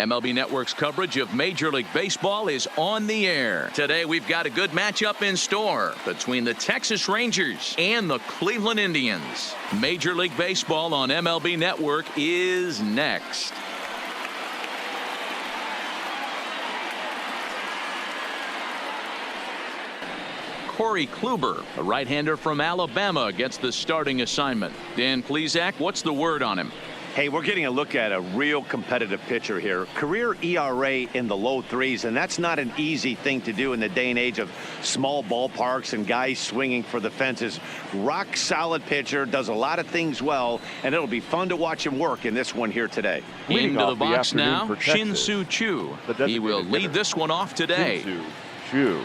MLB Network's coverage of Major League Baseball is on the air. Today we've got a good matchup in store between the Texas Rangers and the Cleveland Indians. Major League Baseball on MLB Network is next. Corey Kluber, a right-hander from Alabama, gets the starting assignment. Dan Plesac, what's the word on him? Hey, we're getting a look at a real competitive pitcher here. Career ERA in the low threes, and that's not an easy thing to do in the day and age of small ballparks and guys swinging for the fences. Rock solid pitcher, does a lot of things well, and it'll be fun to watch him work in this one here today. Into the box now, Shin-Soo Choo. He will lead this one off today. Shin-Soo Choo.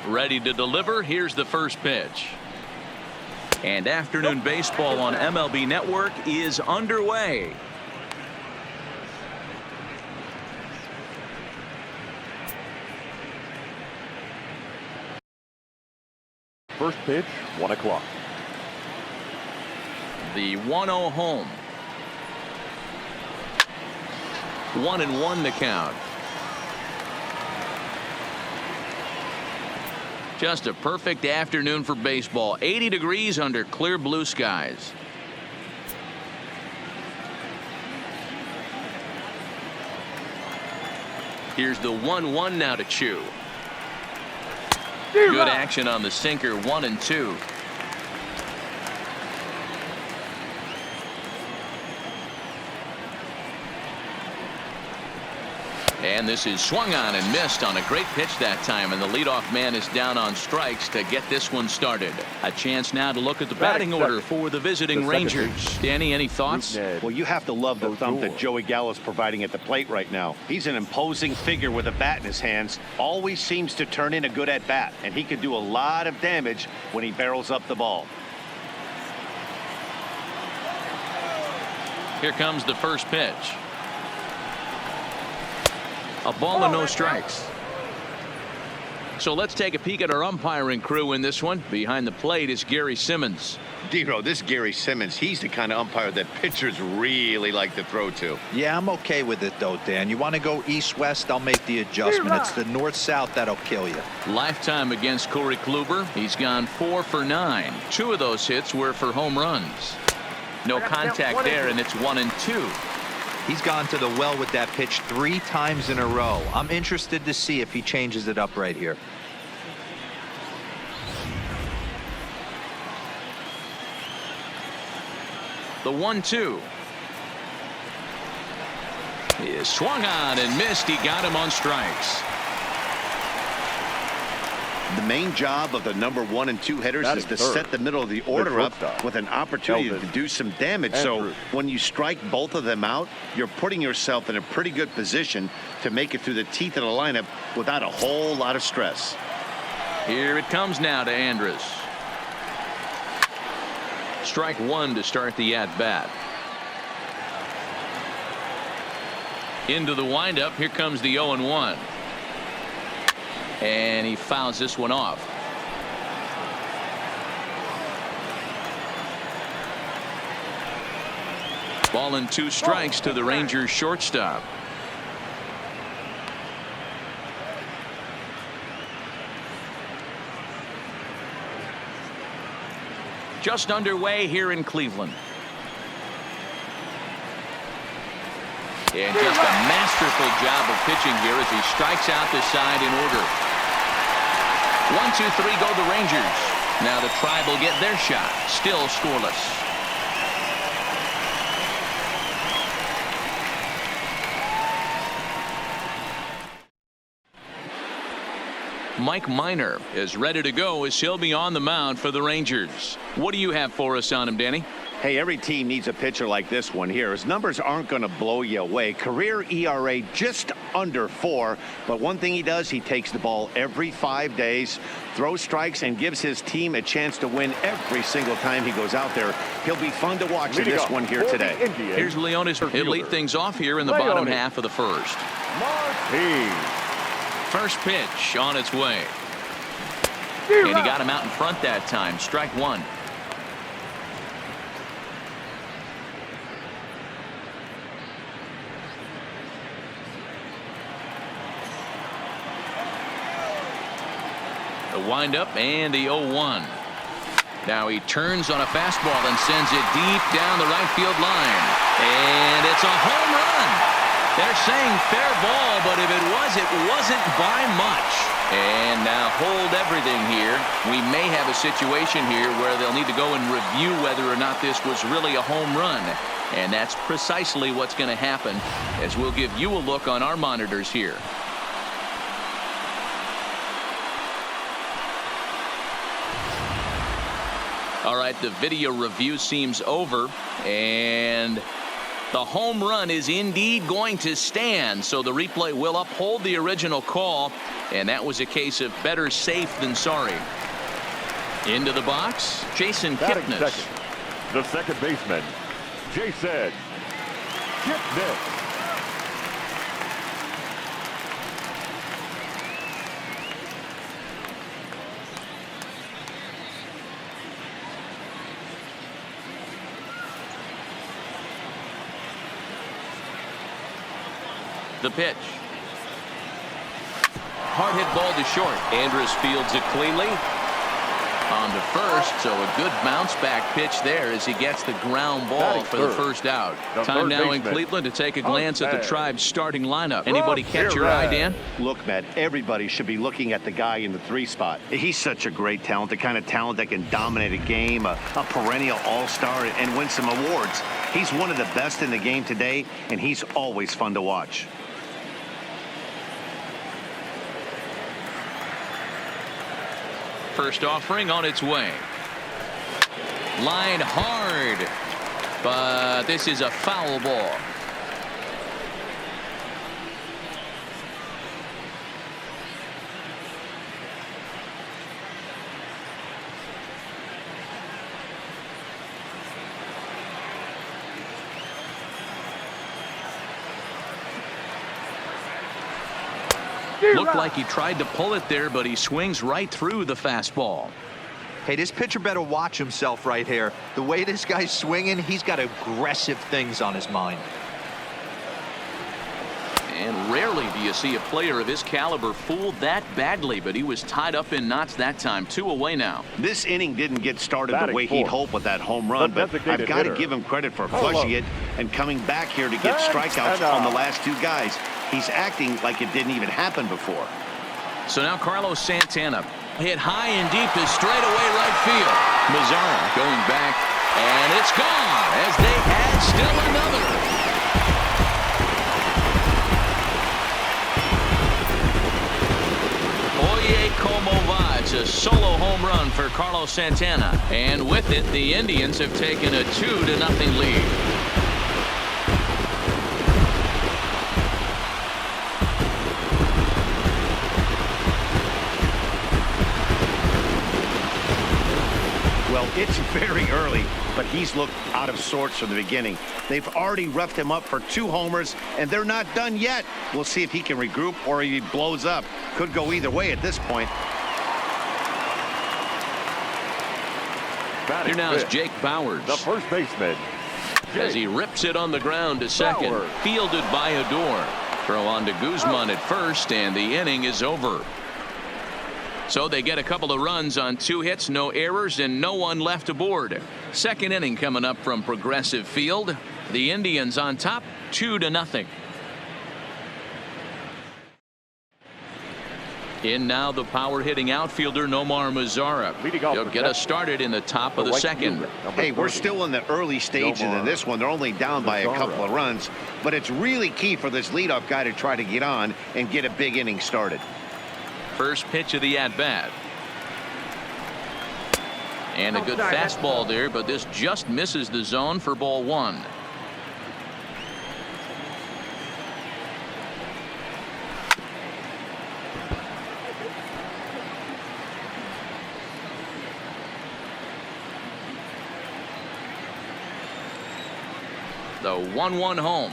Ready to deliver. Here's the first pitch. And afternoon baseball on MLB Network is underway. First pitch, 1 o'clock. The 1-0 home. 1-1 the count. Just a perfect afternoon for baseball. 80 degrees under clear blue skies. Here's the 1-1 now to Choo. Good action on the sinker. 1-2. And this is swung on and missed on a great pitch that time, and the leadoff man is down on strikes to get this one started. A chance now to look at the batting order for the visiting Rangers. Danny, any thoughts? Well, you have to love the thump that Joey Gallo's providing at the plate right now. He's an imposing figure with a bat in his hands. Always seems to turn in a good at bat, and he can do a lot of damage when he barrels up the ball. Here comes the first pitch. A ball and no strikes. So let's take a peek at our umpiring crew in this one. Behind the plate is Gary Simmons. Dero, this Gary Simmons, he's the kind of umpire that pitchers really like to throw to. Yeah, I'm okay with it though, Dan. You want to go east-west, I'll make the adjustment. It's the north-south that'll kill you. Lifetime against Corey Kluber. He's gone 4 for 9. 2 of those hits were for home runs. No contact there, and it's 1-2. He's gone to the well with that pitch 3 times in a row. I'm interested to see if he changes it up right here. The 1-2 is swung on and missed. He got him on strikes. The main job of the number 1 and 2 hitters is to set the middle of the order up with an opportunity to do some damage. So when you strike both of them out, you're putting yourself in a pretty good position to make it through the teeth of the lineup without a whole lot of stress. Here it comes now to Andrus. Strike 1 to start the at-bat. Into the windup. Here comes the 0-1. And he fouls this one off. Ball and 2 strikes to the Rangers shortstop. Just underway here in Cleveland. And just a masterful job of pitching here as he strikes out the side in order. 1, 2, 3 go the Rangers. Now the Tribe will get their shot. Still scoreless. Mike Minor is ready to go as he'll be on the mound for the Rangers. What do you have for us on him, Danny? Hey, every team needs a pitcher like this one here. His numbers aren't going to blow you away. Career ERA just under 4. But one thing he does, he takes the ball every 5 days, throws strikes, and gives his team a chance to win every single time he goes out there. He'll be fun to watch in this one here today. Here's Leonis. He'll lead things off here in the bottom half of the first. First pitch on its way. And he got him out in front that time. Strike 1. The windup and the 0-1. Now he turns on a fastball and sends it deep down the right field line. And it's a home run. They're saying fair ball, but if it wasn't by much. And now hold everything here. We may have a situation here where they'll need to go and review whether or not this was really a home run. And that's precisely what's going to happen, as we'll give you a look on our monitors here. All right, the video review seems over, and the home run is indeed going to stand, so the replay will uphold the original call, and that was a case of better safe than sorry. Into the box, Jason Kipnis. Second. The second baseman, Jason Kipnis. The pitch. Hard hit ball to short. Andrus fields it cleanly. On to first, so a good bounce back pitch there as he gets the ground ball for the first out. Time now in Cleveland to take a glance at the Tribe's starting lineup. Anybody catch your eye, Dan? Look, Matt, everybody should be looking at the guy in the 3 spot. He's such a great talent, the kind of talent that can dominate a game, a perennial all-star, and win some awards. He's one of the best in the game today, and he's always fun to watch. First offering on its way. Line hard, but this is a foul ball. Looked like he tried to pull it there, but he swings right through the fastball. Hey, this pitcher better watch himself right here. The way this guy's swinging, he's got aggressive things on his mind. And rarely do you see a player of his caliber fooled that badly, but he was tied up in knots that time. 2 away now. This inning didn't get started the way he'd hoped with that home run, but I've got to give him credit for flushing it and coming back here to get strikeouts on the last 2 guys. He's acting like it didn't even happen before. So now Carlos Santana hit high and deep to straightaway right field. Mazzara going back, and it's gone as they add still another. Oye como va. It's a solo home run for Carlos Santana. And with it, the Indians have taken a 2-0 lead. Well, it's very early, but he's looked out of sorts from the beginning. They've already roughed him up for 2 homers, and they're not done yet. We'll see if he can regroup or he blows up. Could go either way at this point. Here now is Jake Bowers, the first baseman, as he rips it on the ground to second. Bowers. Fielded by Odor. Throw on to Guzman at first, and the inning is over. So they get a couple of runs on 2 hits, no errors, and no one left aboard. Second inning coming up from Progressive Field. The Indians on top, 2-0. In now the power-hitting outfielder Nomar Mazzara. He'll get us started in the top of the second. Hey, we're still in the early stages of this one. They're only down by a couple of runs, but it's really key for this leadoff guy to try to get on and get a big inning started. First pitch of the at-bat. And a good fastball there, but this just misses the zone for ball 1. The 1-1 home.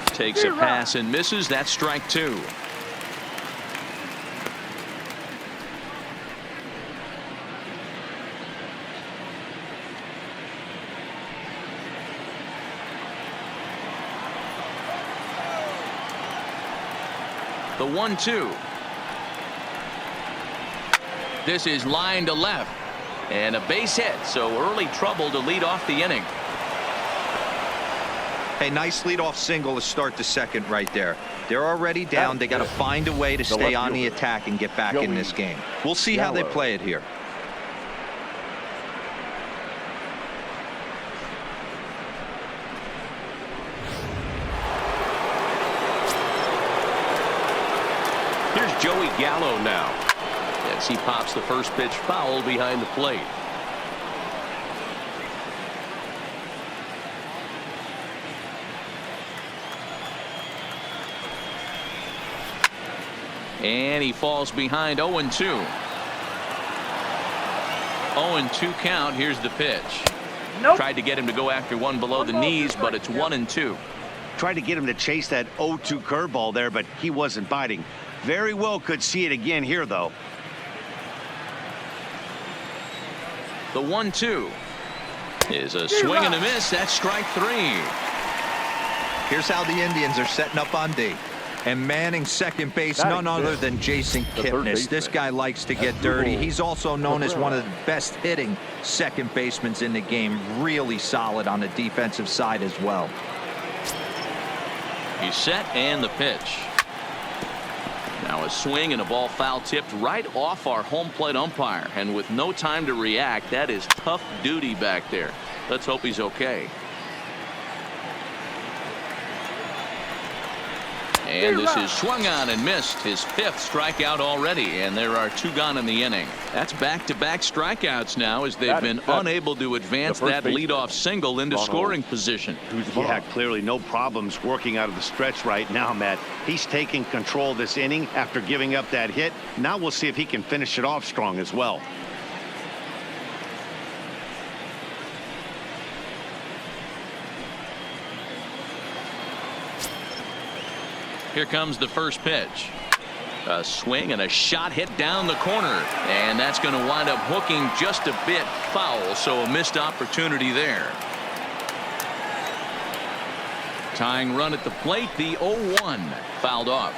Takes a pass and misses. That's strike 2. The 1-2. This is line to left. And a base hit, so early trouble to lead off the inning. Hey, nice leadoff single to start the second right there. They're already down. They got to find a way to stay on the attack and get back in this game. We'll see how they play it here. Here's Joey Gallo now. As he pops the first pitch foul behind the plate. And he falls behind 0-2. 0-2 count. Here's the pitch. Nope. Tried to get him to go after one below the knees, but it's 1-2. Tried to get him to chase that 0-2 curveball there, but he wasn't biting. Very well could see it again here, though. The 1-2 is a swing and a miss. That's strike 3. Here's how the Indians are setting up on D. And manning second base, none other than Jason Kipnis. This guy likes to get dirty. He's also known as one of the best hitting second basemen in the game. Really solid on the defensive side as well. He's set and the pitch. Now a swing and a ball foul tipped right off our home plate umpire. And with no time to react, that is tough duty back there. Let's hope he's okay. And this is swung on and missed. His 5th strikeout already, and there are 2 gone in the inning. That's back-to-back strikeouts now as they've been unable to advance that leadoff single into scoring position. Yeah, clearly no problems working out of the stretch right now, Matt. He's taking control of this inning after giving up that hit. Now we'll see if he can finish it off strong as well. Here comes the first pitch. A swing and a shot hit down the corner. And that's going to wind up hooking just a bit foul, so a missed opportunity there. Tying run at the plate, the 0-1 fouled off.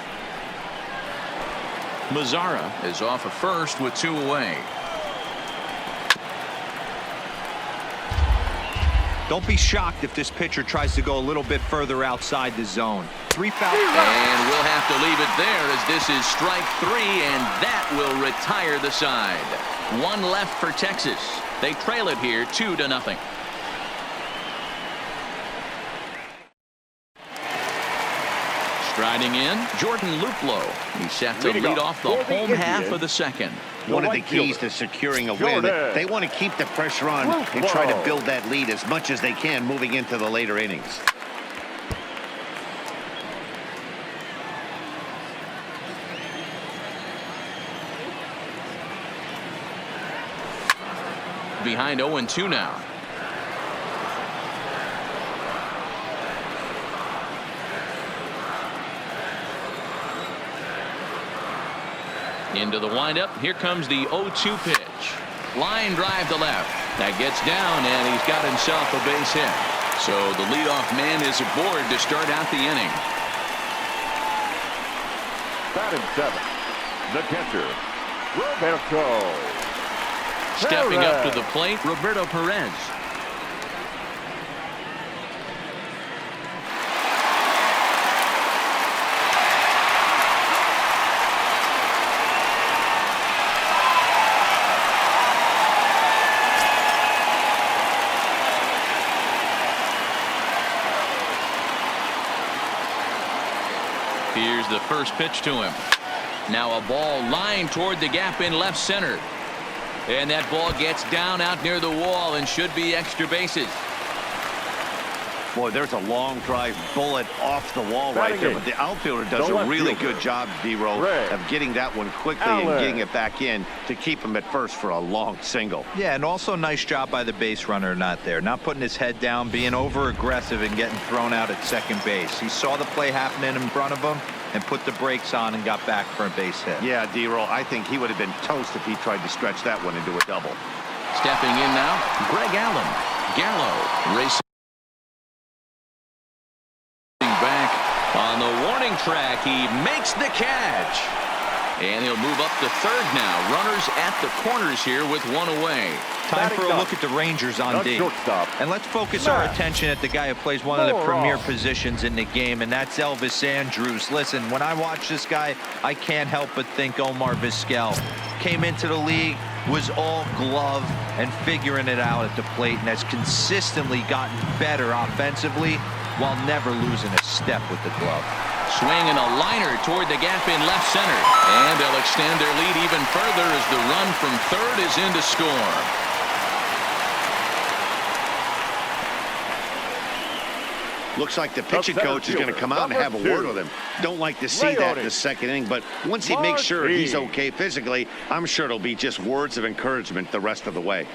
Mazzara is off of first with 2 away. Don't be shocked if this pitcher tries to go a little bit further outside the zone. 3 fouls. And we'll have to leave it there as this is strike 3, and that will retire the side. 1 left for Texas. They trail it here 2-0. Striding in, Jordan Luplow. He's set to lead off the home half of the second. One of the keys to securing a win. They want to keep the pressure on and try to build that lead as much as they can moving into the later innings. Behind 0-2 now. Into the windup. Here comes the 0-2 pitch. Line drive to left. That gets down, and he's got himself a base hit. So the leadoff man is aboard to start out the inning. Batting 7th, the catcher, Roberto. Stepping up to the plate, Roberto Perez. Here's the first pitch to him. Now a ball lined toward the gap in left center. And that ball gets down out near the wall and should be extra bases. Boy, there's a long drive bullet off the wall right there. But the outfielder does a really good job, D-Roll, of getting that one quickly and getting it back in to keep him at first for a long single. Yeah, and also nice job by the base runner not there. Not putting his head down, being over-aggressive and getting thrown out at second base. He saw the play happening in front of him and put the brakes on and got back for a base hit. Yeah, D-Roll, I think he would have been toast if he tried to stretch that one into a double. Stepping in now, Greg Allen. Gallo racing back on the warning track. He makes the catch. And he'll move up to third now. Runners at the corners here with one away. Time for a look at the Rangers on D. And let's focus our attention at the guy who plays one of the premier positions in the game, and that's Elvis Andrus. Listen, when I watch this guy, I can't help but think Omar Vizquel. Came into the league, was all glove and figuring it out at the plate, and has consistently gotten better offensively while never losing a step with the glove. Swing and a liner toward the gap in left center. And they'll extend their lead even further as the run from third is in to score. Looks like the pitching coach is going to come out and have a word with him. Don't like to see that in the second inning, but once he makes sure he's okay physically, I'm sure it'll be just words of encouragement the rest of the way.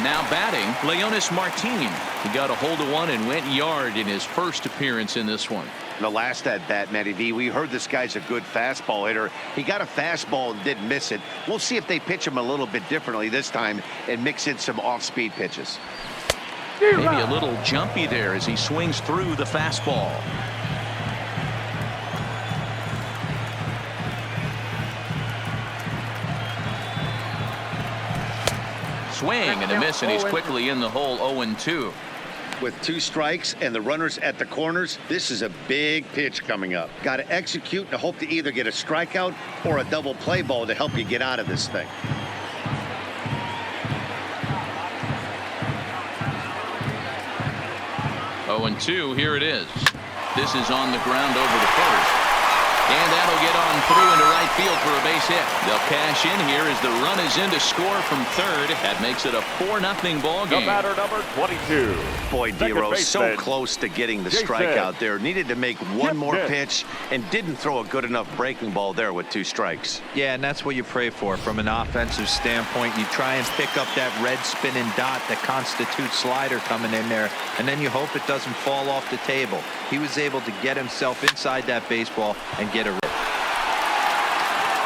Now batting, Leonis Martin. He got a hold of one and went yard in his first appearance in this one. The last at bat, Matty V, we heard this guy's a good fastball hitter. He got a fastball and didn't miss it. We'll see if they pitch him a little bit differently this time and mix in some off-speed pitches. Maybe a little jumpy there as he swings through the fastball. Swing and a miss, and he's quickly in the hole. 0-2. With 2 strikes and the runners at the corners, this is a big pitch coming up. Got to execute and hope to either get a strikeout or a double play ball to help you get out of this thing. Oh, and 2, here it is. This is on the ground over the first. And that'll get on through into right field for a base hit. They'll cash in here as the run is in to score from third. That makes it a 4-0 ball game. The batter, number 22. Boy, Dero, so close to getting the strikeout there. Needed to make one more pitch and didn't throw a good enough breaking ball there with 2 strikes. Yeah, and that's what you pray for from an offensive standpoint. You try and pick up that red spinning dot that constitutes slider coming in there, and then you hope it doesn't fall off the table. He was able to get himself inside that baseball and get a rip.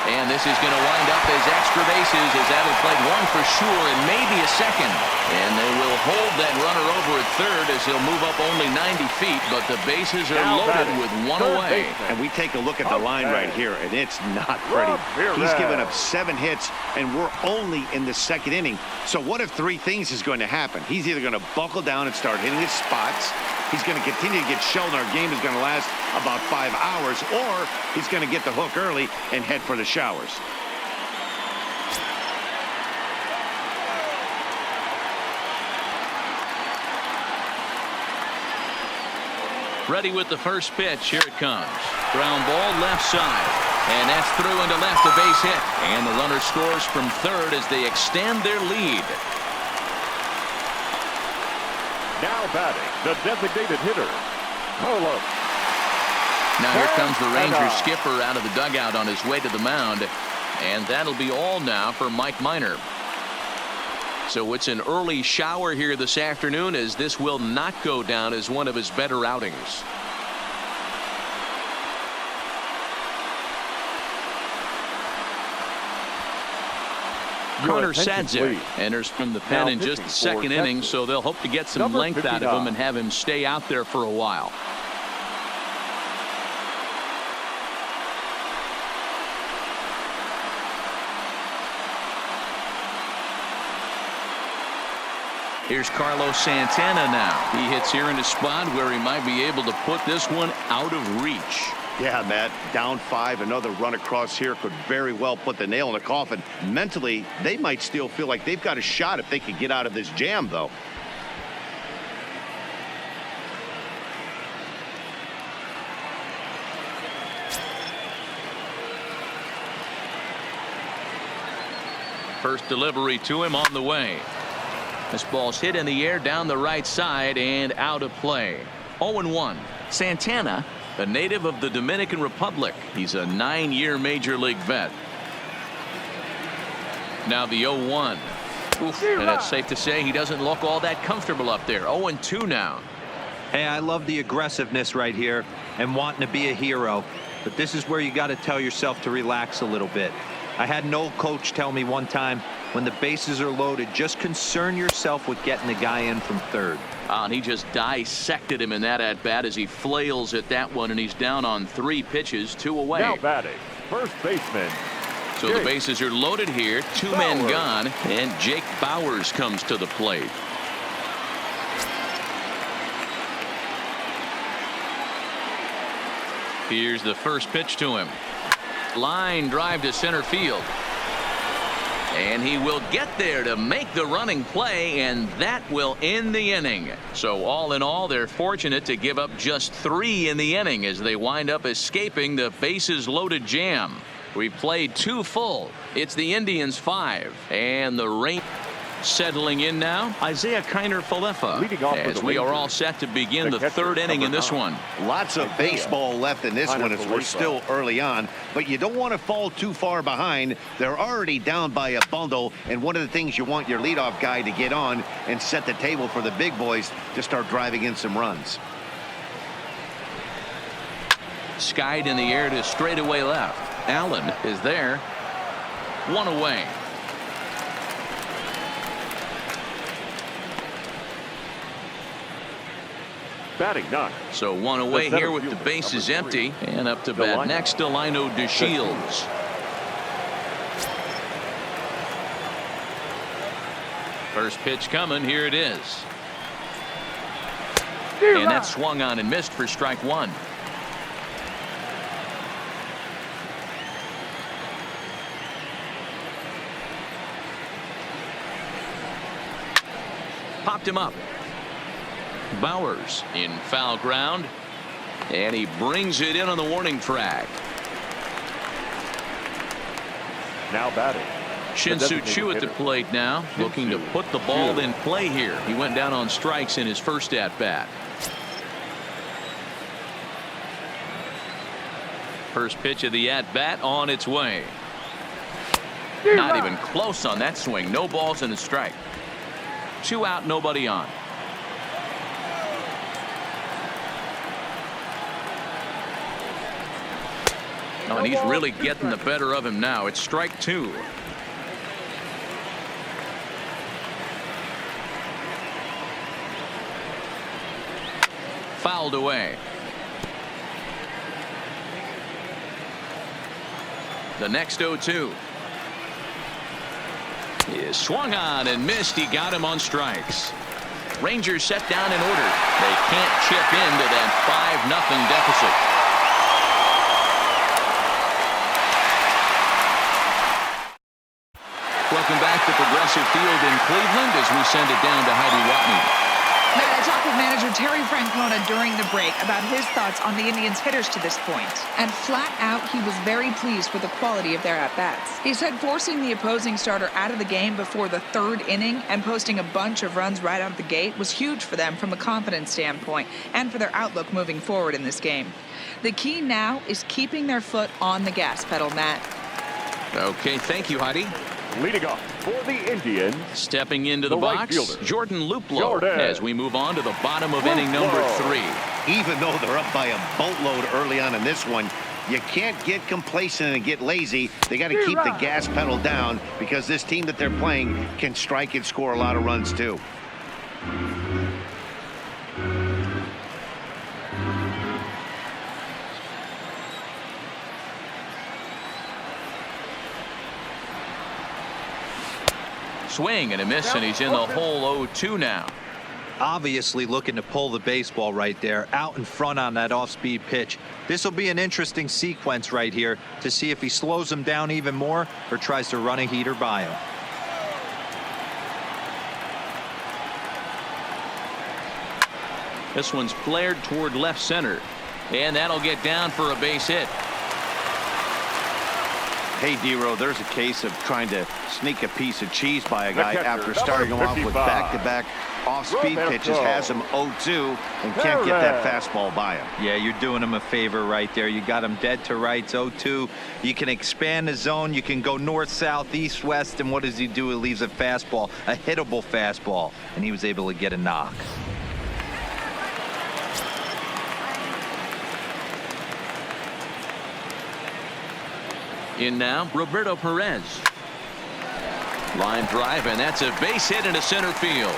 And this is going to wind up as extra bases as that'll play one for sure and maybe a second. And they will hold that runner over at third as he'll move up only 90 feet, but the bases are loaded with one away. And we take a look at the line right here, and it's not pretty. He's given up 7 hits, and we're only in the second inning. So what if 3 things is going to happen? He's either going to buckle down and start hitting his spots, he's going to continue to get shelled, and our game is going to last about 5 hours, or he's going to get the hook early and head for the showers. Ready with the first pitch. Here it comes. Ground ball left side. And that's through into left, a base hit. And the runner scores from third as they extend their lead. Now batting, the designated hitter, Carlos. Now here comes the Rangers skipper out of the dugout on his way to the mound. And that'll be all now for Mike Minor. So it's an early shower here this afternoon, as this will not go down as one of his better outings. Connor Sadzik enters from the pen in just the second inning, so they'll hope to get some length out of him and have him stay out there for a while. Here's Carlos Santana now. He hits here in a spot where he might be able to put this one out of reach. Yeah, Matt, down 5, another run across here could very well put the nail in the coffin. Mentally, they might still feel like they've got a shot if they could get out of this jam, though. First delivery to him on the way. This ball's hit in the air down the right side and out of play. 0-1. Santana, a native of the Dominican Republic. He's a 9-year major league vet. Now the 0-1. And it's safe to say he doesn't look all that comfortable up there. 0-2 now. Hey, I love the aggressiveness right here and wanting to be a hero. But this is where you got to tell yourself to relax a little bit. I had an old coach tell me one time, When the bases are loaded, just concern yourself with getting the guy in from third. And he just dissected him in that at-bat as he flails at that one, and he's down on 3 pitches, 2 away. Now batting, first baseman. So the bases are loaded here, 2 men gone, and Jake Bauers comes to the plate. Here's the first pitch to him. Line drive to center field. And he will get there to make the running play, and that will end the inning. So all in all, they're fortunate to give up just 3 in the inning as they wind up escaping the bases loaded jam. We've played 2 full. It's the Indians 5, and the rain settling in now. Isaiah Kiner-Falefa as we are all set to begin the 3rd inning in this one. Lots of baseball left in this one as we're still early on, but you don't want to fall too far behind. They're already down by a bundle, and one of the things you want your leadoff guy to get on and set the table for the big boys to start driving in some runs. Skied in the air to straightaway left. Allen is there. 1 away. Batting 9. So 1 away here with the bases empty, and up to bat next, Delino DeShields. First pitch coming. Here it is. And that swung on and missed for strike 1. Popped him up. Bauers in foul ground, and he brings it in on the warning track. Now batting. Shin-Soo Choo at the plate now, looking to put the ball in play here. He went down on strikes in his first at-bat. First pitch of the at-bat on its way. Not even close on that swing. No balls and a strike. 2 out, nobody on. Oh, and he's really getting the better of him now. It's strike 2. Fouled away. The next 0-2 is swung on and missed. He got him on strikes. Rangers set down in order. They can't chip into that 5-0 deficit. Welcome back to Progressive Field in Cleveland as we send it down to Heidi Watney. Matt, I talked with manager Terry Francona during the break about his thoughts on the Indians' hitters to this point. And flat out, he was very pleased with the quality of their at-bats. He said forcing the opposing starter out of the game before the 3rd inning and posting a bunch of runs right out of the gate was huge for them from a confidence standpoint and for their outlook moving forward in this game. The key now is keeping their foot on the gas pedal, Matt. Okay, thank you, Heidi. Leading off for the Indians. Stepping into the right box, fielder, Jordan Luplow, as we move on to the bottom of inning number 3. Even though they're up by a boatload early on in this one, you can't get complacent and get lazy. They got to keep the gas pedal down because this team that they're playing can strike and score a lot of runs too. Swing and a miss, and he's in the hole 0-2 now. Obviously looking to pull the baseball right there out in front on that off-speed pitch. This will be an interesting sequence right here to see if he slows him down even more or tries to run a heater by him. This one's flared toward left center, and that'll get down for a base hit. Hey, D-Row, there's a case of trying to sneak a piece of cheese by a guy catcher, after starting him off with back-to-back off-speed pitches, has him 0-2, and can't get that fastball by him. Yeah, you're doing him a favor right there. You got him dead to rights, 0-2. You can expand the zone. You can go north, south, east, west, and what does he do? He leaves a fastball, a hittable fastball, and he was able to get a knock. In now, Roberto Perez. Line drive, and that's a base hit into center field.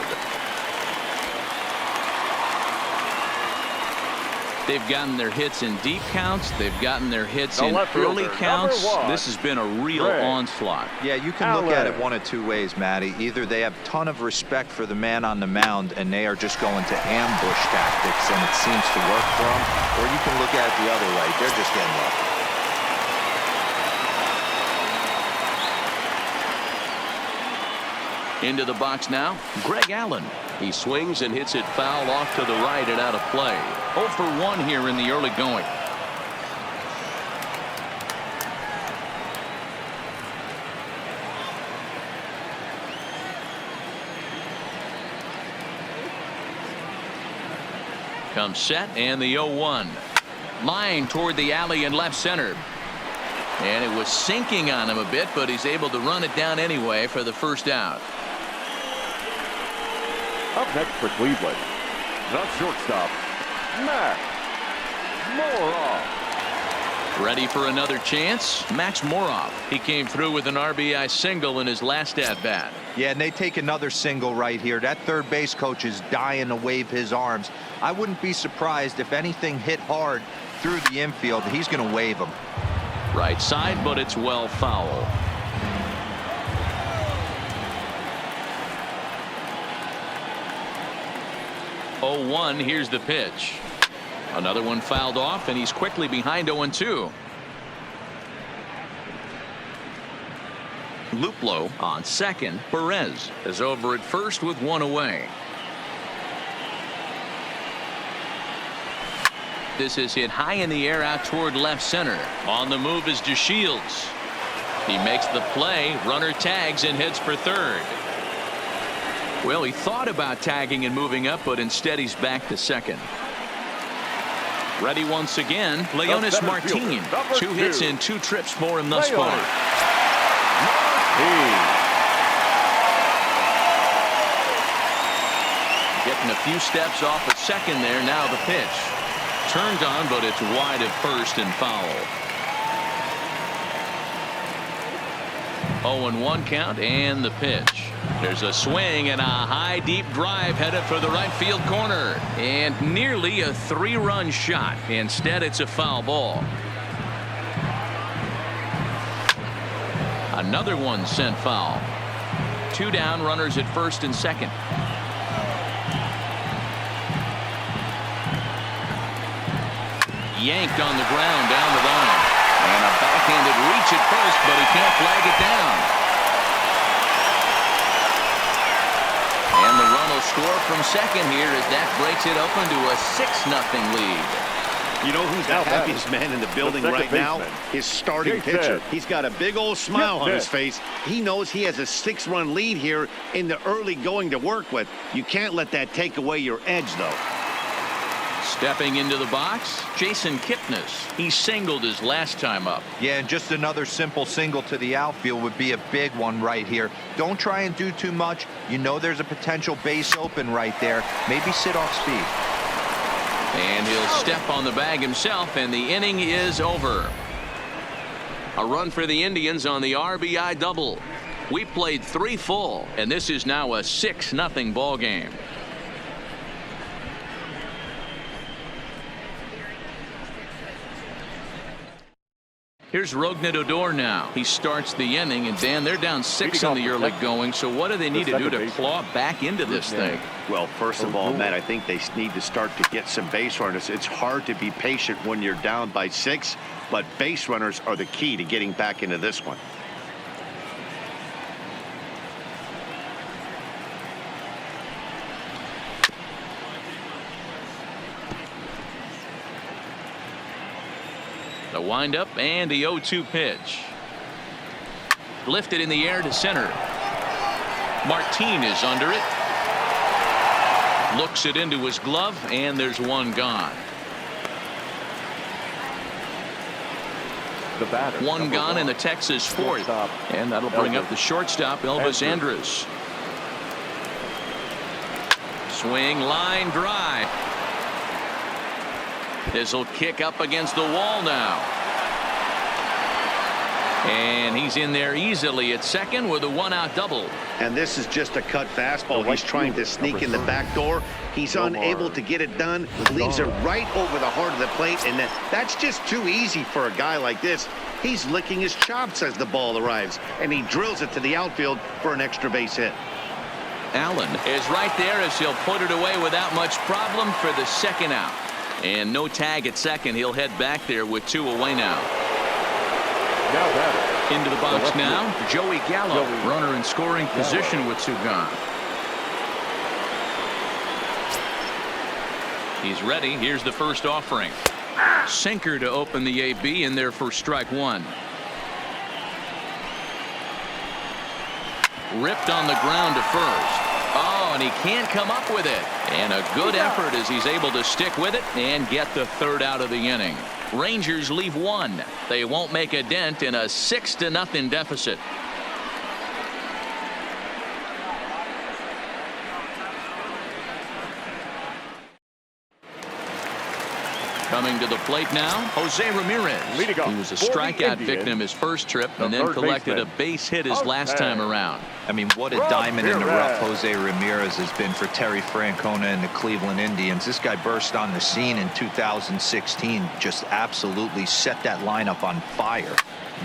They've gotten their hits in deep counts. They've gotten their hits in early counts. This has been a real onslaught. Yeah, you can look at it one of two ways, Matty. Either they have a ton of respect for the man on the mound and they are just going to ambush tactics and it seems to work for them, or you can look at it the other way. They're just getting lucky. Into the box now, Greg Allen. He swings and hits it foul off to the right and out of play. 0 for 1 here in the early going. Comes set and the 0-1. Line toward the alley in left center. And it was sinking on him a bit, but he's able to run it down anyway for the first out. Up next for Cleveland, the shortstop, Max Moroff. Ready for another chance? Max Moroff. He came through with an RBI single in his last at-bat. Yeah, and they take another single right here. That third base coach is dying to wave his arms. I wouldn't be surprised if anything hit hard through the infield. He's going to wave them. Right side, but it's well foul. Oh, 1. Here's the pitch. Another one fouled off, and he's quickly behind 0-2. Luplow on second. Perez is over at first with one away. This is hit high in the air out toward left center. On the move is DeShields. He makes the play. Runner tags and heads for third. Well, he thought about tagging and moving up, but instead he's back to second. Ready once again, Leonis Martin. 2 hits in 2 trips for him thus far. Getting a few steps off at second there. Now the pitch. Turned on, but it's wide at first and foul. 0-1 count and the pitch. There's a swing and a high deep drive headed for the right field corner and nearly a 3-run shot. Instead it's a foul ball. Another one sent foul. 2 down, runners at first and second. Yanked on the ground down the line. And a backhanded reach at first, but he can't flag it down. And the run will score from second here as that breaks it open to a 6-0 lead. You know who's the happiest man in the building right now? His starting pitcher. He's got a big old smile on his face. He knows he has a 6-run lead here in the early going to work with. You can't let that take away your edge, though. Stepping into the box, Jason Kipnis. He singled his last time up. Yeah, and just another simple single to the outfield would be a big one right here. Don't try and do too much. You know there's a potential base open right there. Maybe sit off speed. And he'll step on the bag himself, and the inning is over. A run for the Indians on the RBI double. We played 3 full, and this is now a 6-0 ball game. Here's Rougned Odor now. He starts the inning, and Dan, they're down 6 in the early going, so what do they need to do to claw back into this thing? Well, first of all, Matt, I think they need to start to get some base runners. It's hard to be patient when you're down by 6, but base runners are the key to getting back into this one. The windup and the 0-2 pitch. Lifted in the air to center. Martin is under it. Looks it into his glove, and there's one gone. The batter, one gone in the Texas fourth, and that'll bring up the shortstop, Elvis Andrus. Swing, line drive. This will kick up against the wall now. And he's in there easily at second with a one-out double. And this is just a cut fastball. He's trying to sneak in the back door. He's unable to get it done. Leaves it right over the heart of the plate. And that's just too easy for a guy like this. He's licking his chops as the ball arrives. And he drills it to the outfield for an extra base hit. Allen is right there as he'll put it away without much problem for the second out. And no tag at second. He'll head back there with 2 away now. Now batting. Into the box now, Joey Gallo. Runner in scoring position with 2 gone. He's ready. Here's the first offering. Sinker to open the AB in there for strike 1. Ripped on the ground to first. Oh, and he can't come up with it. And a good effort as he's able to stick with it and get the 3rd out of the inning. Rangers leave 1. They won't make a dent in a 6-0 deficit. Coming to the plate now, Jose Ramirez. He was a strikeout victim his first trip and then collected a base hit his last time around. I mean, what a diamond in the rough Jose Ramirez has been for Terry Francona and the Cleveland Indians. This guy burst on the scene in 2016, just absolutely set that lineup on fire.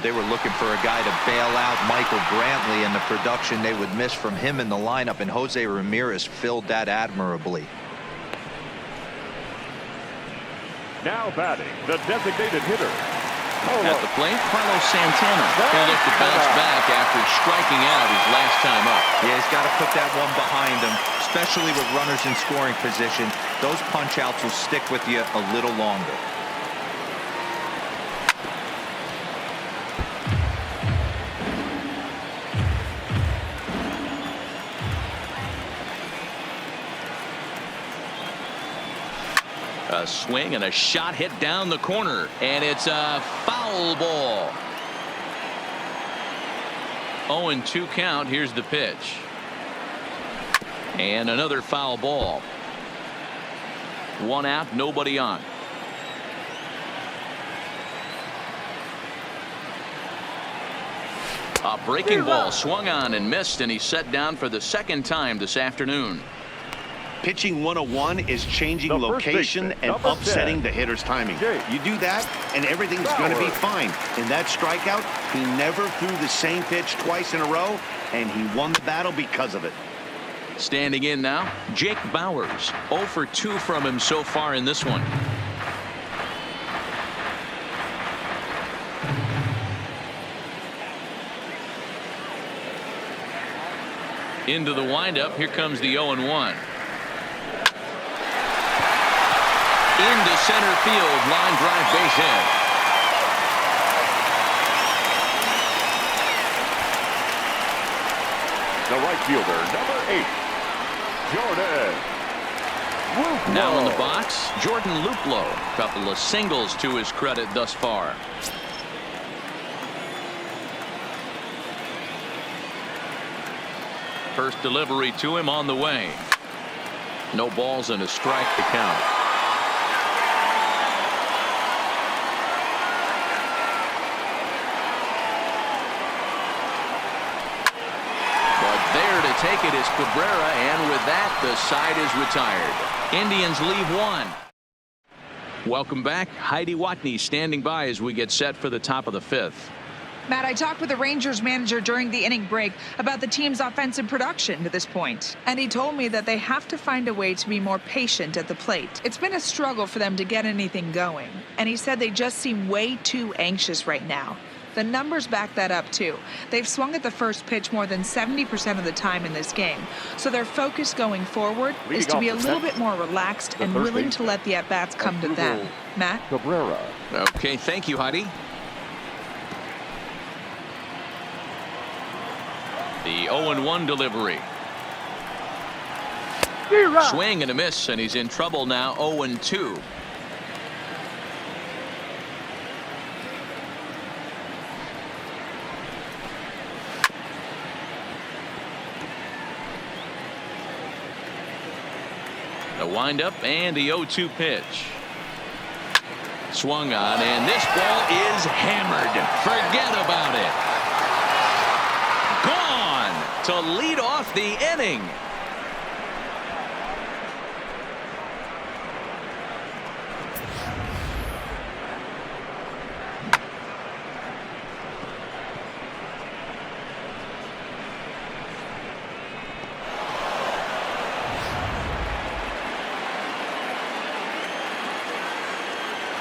They were looking for a guy to bail out Michael Brantley and the production they would miss from him in the lineup, and Jose Ramirez filled that admirably. Now batting, the designated hitter. At the plate, Carlos Santana. He'll look to bounce back after striking out his last time up. Yeah, he's got to put that one behind him, especially with runners in scoring position. Those punch-outs will stick with you a little longer. A swing and a shot hit down the corner, and it's a foul ball. 0-2 count. Here's the pitch. And another foul ball. 1 out, nobody on. A breaking ball swung on and missed, and he's set down for the 2nd time this afternoon. Pitching 101 is changing location and upsetting the hitter's timing. You do that, and everything's going to be fine. In that strikeout, he never threw the same pitch twice in a row, and he won the battle because of it. Standing in now, Jake Bauers. 0 for 2 from him so far in this one. Into the windup. Here comes the 0-1. Into center field, line drive base hit. The right fielder, number 8, Jordan Luplow. Now in the box, Jordan Luplow. Couple of singles to his credit thus far. First delivery to him on the way. No balls and a strike to count. There to take it is Cabrera, and with that, the side is retired. Indians leave 1. Welcome back. Heidi Watney standing by as we get set for the top of the 5th. Matt, I talked with the Rangers manager during the inning break about the team's offensive production to this point, and he told me that they have to find a way to be more patient at the plate. It's been a struggle for them to get anything going, and he said they just seem way too anxious right now. The numbers back that up, too. They've swung at the first pitch more than 70% of the time in this game. So their focus going forward is to be a little bit more relaxed and willing to let the at-bats come to them. Matt? Cabrera. Okay, thank you, Heidi. The 0-1 delivery. Swing and a miss, and he's in trouble now. 0-2. The windup and the 0-2 pitch. Swung on, and this ball is hammered. Forget about it. Gone to lead off the inning.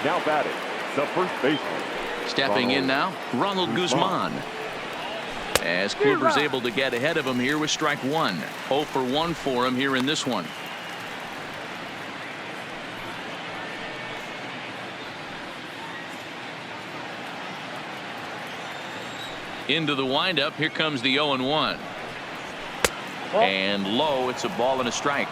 Now batting, the first baseman. Stepping in now, Ronald Guzman. As Kluber's able to get ahead of him here with strike one. 0 for 1 for him here in this one. Into the windup. Here comes the 0-1. And low. It's a ball and a strike.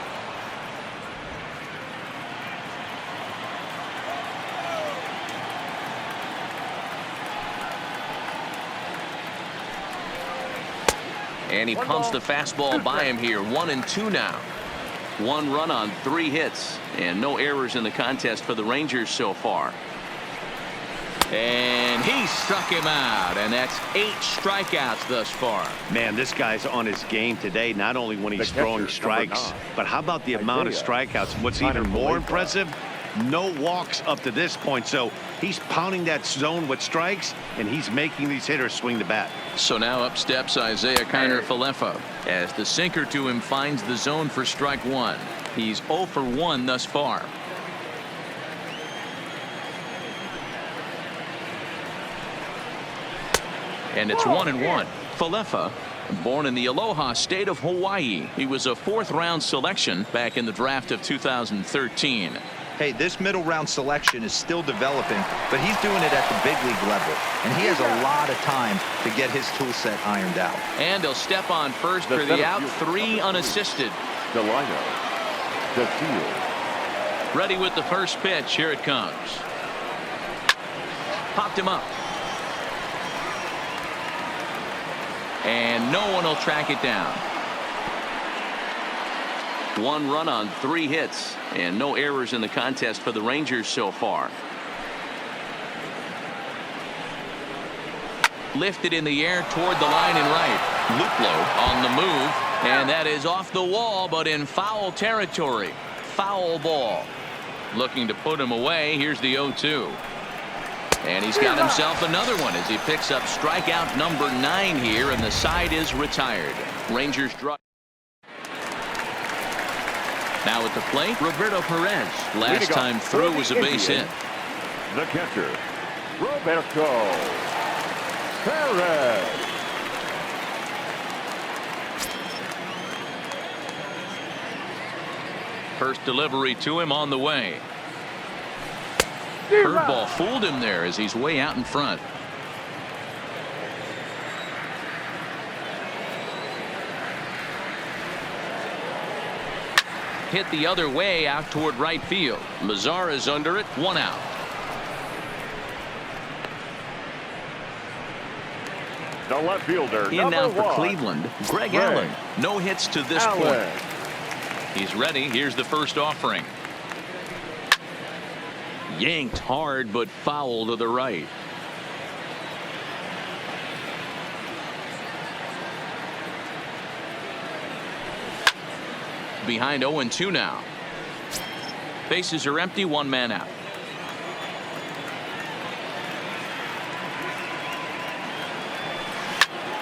And he pumps the fastball by him here. 1-2 now. 1 run on 3 hits. And no errors in the contest for the Rangers so far. And he struck him out. And that's 8 strikeouts thus far. Man, this guy's on his game today, not only when he's throwing strikes, but how about the amount of strikeouts? What's even more impressive, no walks up to this point. So he's pounding that zone with strikes, and he's making these hitters swing the bat. So now up steps Isaiah Kiner-Falefa as the sinker to him finds the zone for strike one. He's 0 for 1 thus far. And it's 1-1. Falefa, born in the Aloha state of Hawaii. He was a 4th round selection back in the draft of 2013. Hey, this middle round selection is still developing, but he's doing it at the big league level, and he has a lot of time to get his tool set ironed out. And he'll step on first for the out, 3 unassisted. The lineup, the field. Ready with the first pitch. Here it comes. Popped him up. And no one will track it down. 1 run on 3 hits and no errors in the contest for the Rangers so far. Lifted in the air toward the line and right. Luplow on the move, and that is off the wall but in foul territory. Foul ball. Looking to put him away. Here's the 0-2. And he's got himself another one as he picks up strikeout number 9 here, and the side is retired. Rangers draw. Now at the plate, Roberto Perez. Last time through was a base hit. The catcher, Roberto Perez. First delivery to him on the way. Curveball fooled him there as he's way out in front. Hit the other way out toward right field. Mazara's under it. 1 out. The left fielder, In now for 1, Cleveland, Greg Allen. No hits to this point. He's ready. Here's the first offering. Yanked hard but foul to the right. Behind 0-2 now. Bases are empty. 1 man out.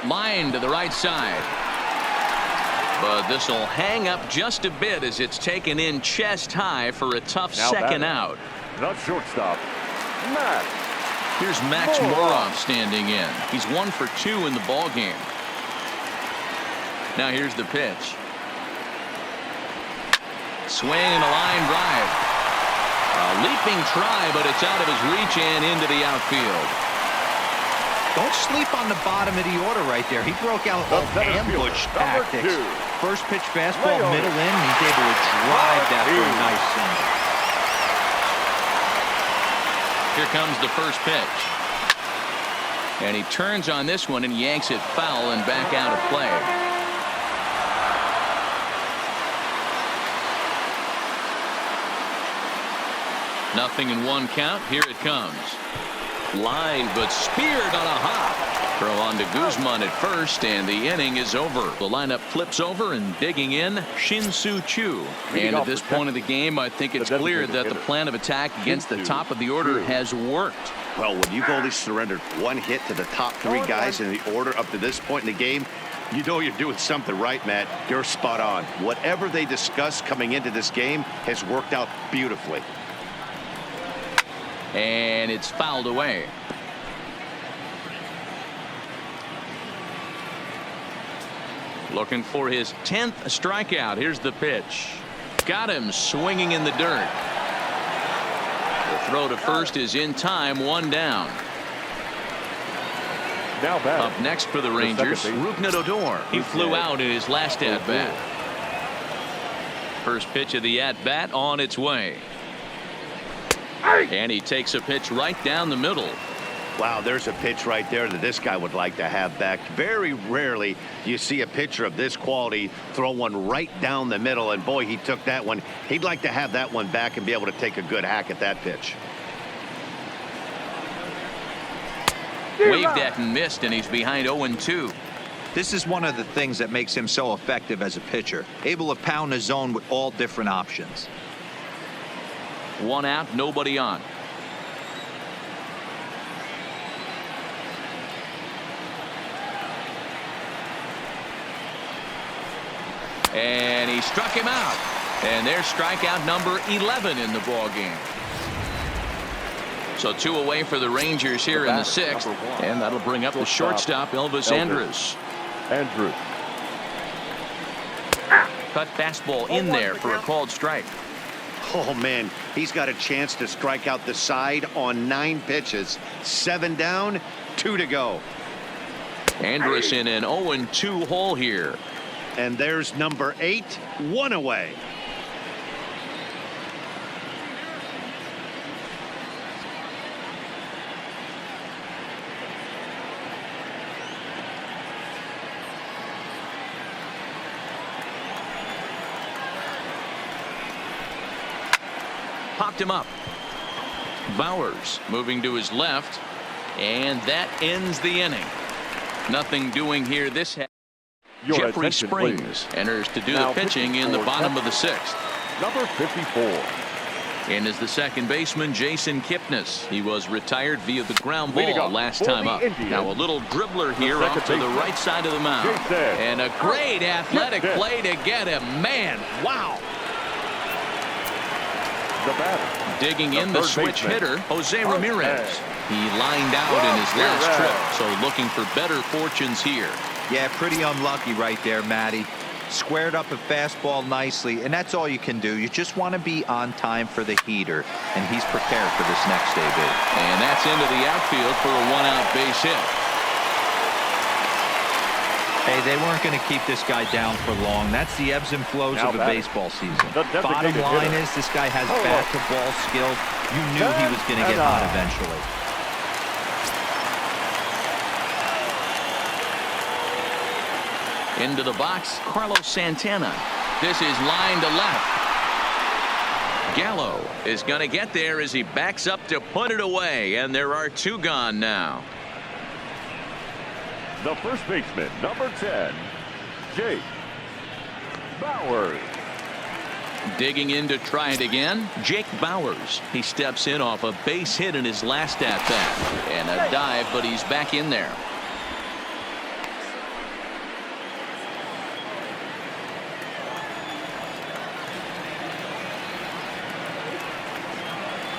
Line to the right side. But this will hang up just a bit as it's taken in chest high for a tough second out. The shortstop, Max. Here's Max Moroff standing in. He's 1 for 2 in the ball game. Now here's the pitch. Swing and a line drive. A leaping try, but it's out of his reach and into the outfield. Don't sleep on the bottom of the order right there. He broke out all ambush tactics. First pitch fastball, middle in. He's able to drive that for a nice single. Here comes the first pitch. And he turns on this one and yanks it foul and back out of play. Nothing in one count. Here it comes. Line, but speared on a hop. Throw on to Guzman at first, and the inning is over. The lineup flips over, and digging in, Shin-Soo Choo. And at this point of the game, I think it's clear that the plan of attack against the top of the order has worked. Well, when you've only surrendered one hit to the top three guys in the order up to this point in the game, you know you're doing something right, Matt. You're spot on. Whatever they discussed coming into this game has worked out beautifully. And it's fouled away. Looking for his 10th strikeout. Here's the pitch. Got him swinging in the dirt. The throw to first is in time. One down. Now Up next for the Rangers, Rougned Odor. He flew out in his last at-bat. First pitch of the at-bat on its way. And he takes a pitch right down the middle. Wow, there's a pitch right there that this guy would like to have back. Very rarely you see a pitcher of this quality throw one right down the middle, and boy, he took that one. He'd like to have that one back and be able to take a good hack at that pitch. Waved at and missed, and he's behind 0-2. This is one of the things that makes him so effective as a pitcher, able to pound the zone with all different options. One out, nobody on. And he struck him out. And there's strikeout number 11 in the ball game. So 2 away for the Rangers here in the 6th. And that'll bring up the shortstop, Elvis Andrus. Cut fastball in there for a called strike. Oh, man, he's got a chance to strike out the side on 9 pitches. 7 down, 2 to go. Andrus in an 0-2 hole here. And there's number 8, 1 away. Popped him up. Bowers moving to his left, and that ends the inning. Nothing doing here this half. Jeffrey Springs enters to do the pitching in the bottom of the 6th. Number 54. And is the second baseman Jason Kipnis. He was retired via the ground ball last time up. Now a little dribbler here off to the right side of the mound. And a great athletic play to get him. Man, wow. The batter. Digging in the switch hitter, Jose Ramirez. He lined out in his last trip, so looking for better fortunes here. Yeah, pretty unlucky right there, Matty. Squared up a fastball nicely, and that's all you can do. You just want to be on time for the heater, and he's prepared for this next AB. And that's into the outfield for a 1-out base hit. Hey, they weren't going to keep this guy down for long. That's the ebbs and flows of a baseball season. Bottom line is this guy has bat-to-ball skill. You knew he was going to get hot eventually. Into the box, Carlos Santana. This is line to left. Gallo is going to get there as he backs up to put it away, and there are 2 gone now. The first baseman, number 10, Jake Bowers. Digging in to try it again, Jake Bowers. He steps in off a base hit in his last at-bat. And a dive, but he's back in there.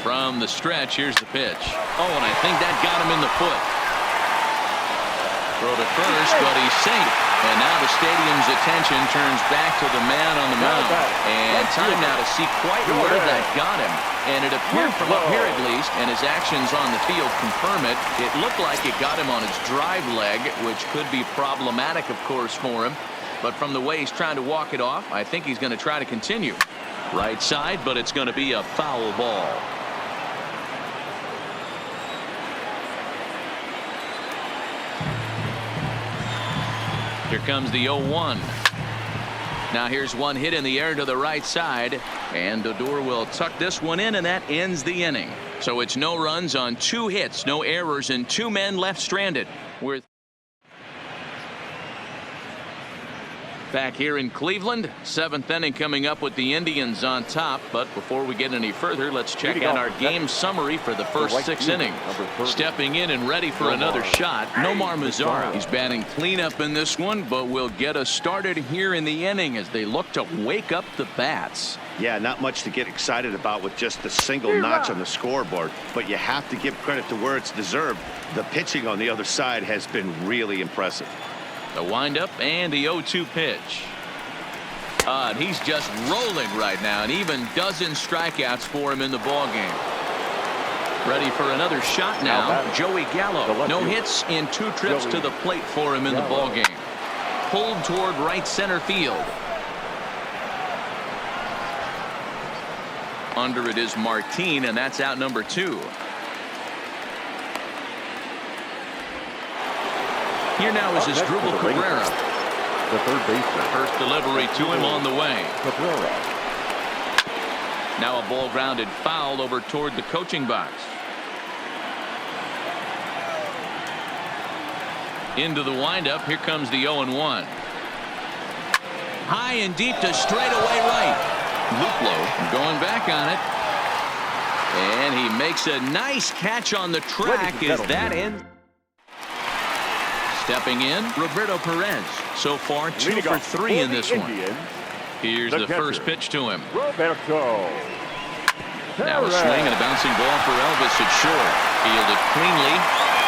From the stretch, here's the pitch. Oh, and I think that got him in the foot. Throw to first, but he's safe. And now the stadium's attention turns back to the man on the mound. And time now to see quite where that got him. And it appeared from up here at least, and his actions on the field confirm it. It looked like it got him on his drive leg, which could be problematic, of course, for him. But from the way he's trying to walk it off, I think he's going to try to continue. Right side, but it's going to be a foul ball. Here comes the 0-1. Now here's one hit in the air to the right side. And Odor will tuck this one in, and that ends the inning. So it's no runs on 2 hits, no errors, and 2 men left stranded. We're back here in Cleveland. 7th inning coming up with the Indians on top. But before we get any further, let's check out our game summary for the first 6 innings. Stepping in and ready for another shot, Nomar Mazara. He's batting cleanup in this one, but will get us started here in the inning as they look to wake up the bats. Yeah, not much to get excited about with just a single notch on the scoreboard, but you have to give credit to where it's deserved. The pitching on the other side has been really impressive. The windup and the 0-2 pitch. And he's just rolling right now, and even dozen strikeouts for him in the ballgame. Ready for another shot now. Joey Gallo. No hits in 2 trips to the plate for him in the ballgame. Pulled toward right center field. Under it is Martin, and that's out number 2. Here now is Asdrubal Cabrera. The third baseman. First delivery to him on the way. Cabrera. Now a ball grounded foul over toward the coaching box. Into the windup. Here comes the 0-1. High and deep to straightaway right. Luplow going back on it. And he makes a nice catch on the track as that ends. Stepping in, Roberto Perez. So far, 2 for 3 in this one. Here's the first pitch to him. Roberto. Now a swing and a bouncing ball for Elvis at short. Fielded cleanly.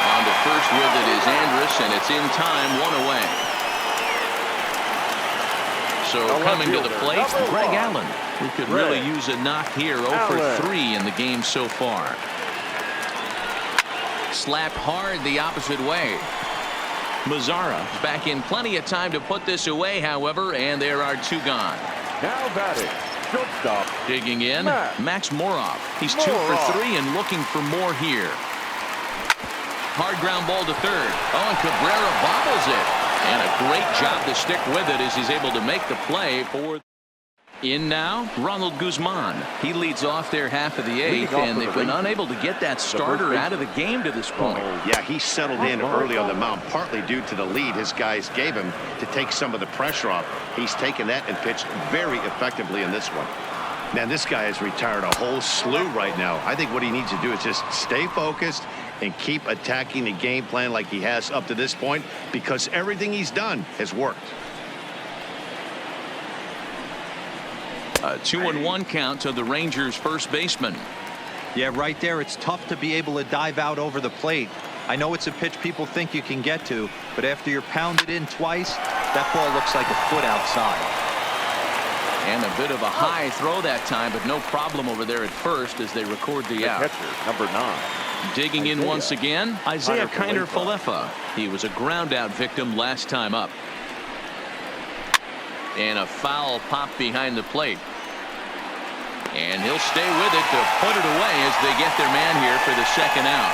On to first with it is Andrus, and it's in time, 1 away. So coming to the plate, Greg Allen, who could really use a knock here. 0 for 3 in the game so far. Slapped hard the opposite way. Mazara back in plenty of time to put this away, however, and there are 2 gone. Now batting, shortstop. Digging in, Max Moroff. He's 2 for 3 and looking for more here. Hard ground ball to third. Oh, and Cabrera bobbles it. And a great job to stick with it as he's able to make the play for. In now, Ronald Guzman. He leads off their half of the 8th, and they've been unable to get that starter out of the game to this point. Yeah, he settled in early on the mound, partly due to the lead his guys gave him to take some of the pressure off. He's taken that and pitched very effectively in this one. Man, this guy has retired a whole slew right now. I think what he needs to do is just stay focused and keep attacking the game plan like he has up to this point, because everything he's done has worked. A 2-1 count to the Rangers' first baseman. Yeah, right there, it's tough to be able to dive out over the plate. I know it's a pitch people think you can get to, but after you're pounded in twice, that ball looks like a foot outside. And a bit of a high throw that time, but no problem over there at first as they record the out. Catcher, number 9. Digging in once again, Isaiah Kiner-Falefa. He was a ground out victim last time up. And a foul pop behind the plate. And he'll stay with it to put it away as they get their man here for the second out.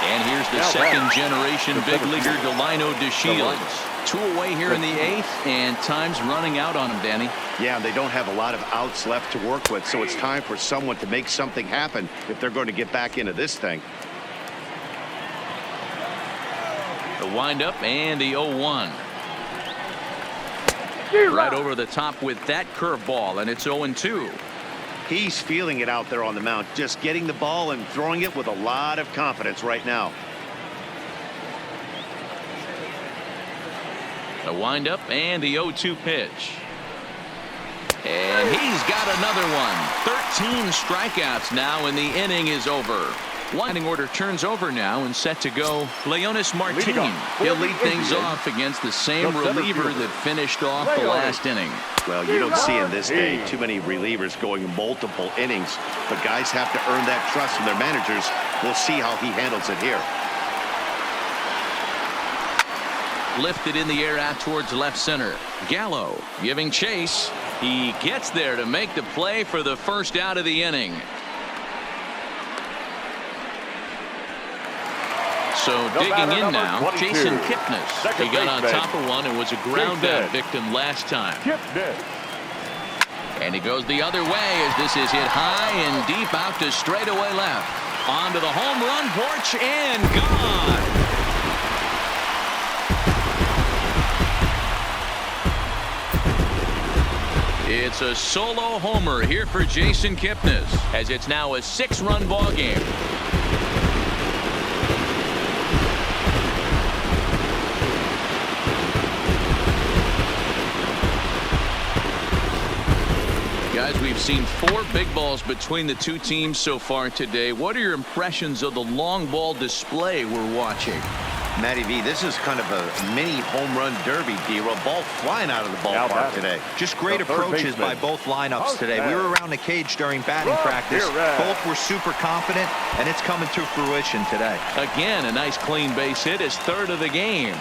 And here's the second generation big leaguer Delino DeShields. 2 away here in the 8th, and time's running out on him, Danny. Yeah, they don't have a lot of outs left to work with, so it's time for someone to make something happen if they're going to get back into this thing. The windup and the 0-1. Right over the top with that curveball, and it's 0-2. He's feeling it out there on the mound, just getting the ball and throwing it with a lot of confidence right now. The windup and the 0-2 pitch. And he's got another one. 13 strikeouts now, and the inning is over. Winding order turns over now and set to go. Leonis Martin. He'll lead things off against the same reliever that finished off the last inning. Well, you don't see in this day too many relievers going multiple innings, but guys have to earn that trust from their managers. We'll see how he handles it here. Lifted in the air out towards left center. Gallo giving chase. He gets there to make the play for the first out of the inning. So digging in now, 22. Jason Kipnis. He got on top of one and was a ground out victim last time. And he goes the other way as this is hit high and deep out to straightaway left. Onto the home run porch and gone. It's a solo homer here for Jason Kipnis as it's now a 6-run ball game. Guys, we've seen 4 big balls between the two teams so far today. What are your impressions of the long ball display we're watching? Matty V, this is kind of a mini home run derby, D-Roll. Ball flying out of the ballpark today. Just great approaches by both lineups today. We were around the cage during batting practice. Both were super confident, and it's coming to fruition today. Again, a nice clean base hit, his 3rd of the game.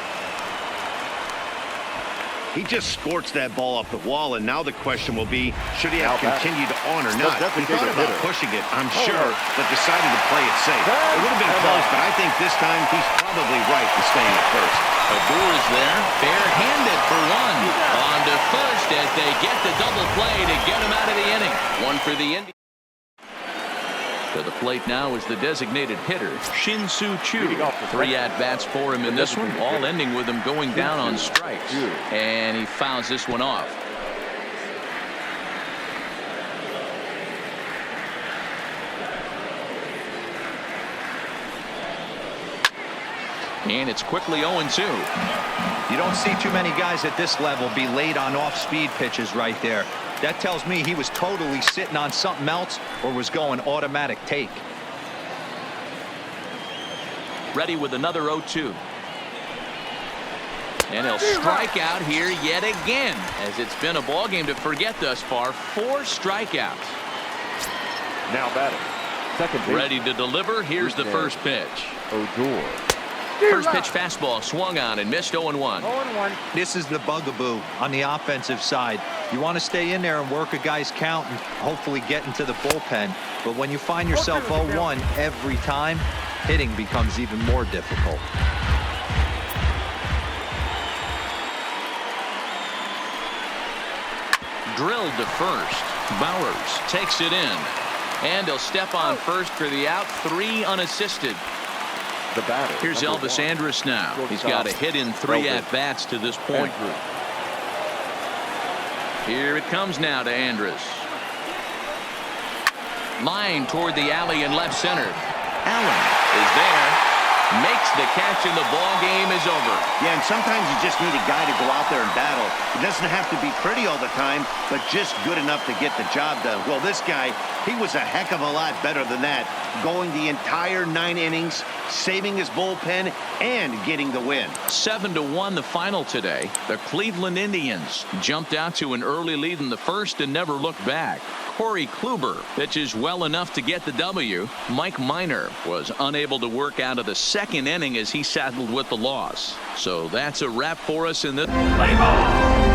He just scorched that ball off the wall, and now the question will be, should he have continued on or not? He thought about pushing it, I'm sure, but decided to play it safe. It would have been close, but I think this time he's probably right in staying at first. Odor is there, bare-handed for 1. On to first as they get the double play to get him out of the inning. 1 for the Indians. To the plate now is the designated hitter, Shin-Soo Choo. 3 at-bats for him in this one, all ending with him going down on strikes. And he fouls this one off. And it's quickly 0-2. You don't see too many guys at this level be late on off-speed pitches right there. That tells me he was totally sitting on something else or was going automatic take. Ready with another 0-2. And he'll strike out here yet again, as it's been a ball game to forget thus far. 4 strikeouts. Now batting. Second base. Ready to deliver. Here's the first pitch. Odor. First pitch fastball swung on and missed 0-1. This is the bugaboo on the offensive side. You want to stay in there and work a guy's count and hopefully get into the bullpen. But when you find yourself 0-1 every time, hitting becomes even more difficult. Drilled to first. Bowers takes it in. And he'll step on first for the out. 3 unassisted. The batter. Here's Elvis Andrus now. He's got a hit in 3 at-bats to this point. Here it comes now to Andrus. Line toward the alley in left center. Allen is there. Makes the catch and the ball game is over. Yeah, and sometimes you just need a guy to go out there and battle. It doesn't have to be pretty all the time, but just good enough to get the job done. Well, this guy, he was a heck of a lot better than that. Going the entire 9 innings, saving his bullpen, and getting the win. 7-1 the final today. The Cleveland Indians jumped out to an early lead in the first and never looked back. Corey Kluber pitches well enough to get the W. Mike Minor was unable to work out of the 2nd inning as he saddled with the loss. So that's a wrap for us in this. Play ball.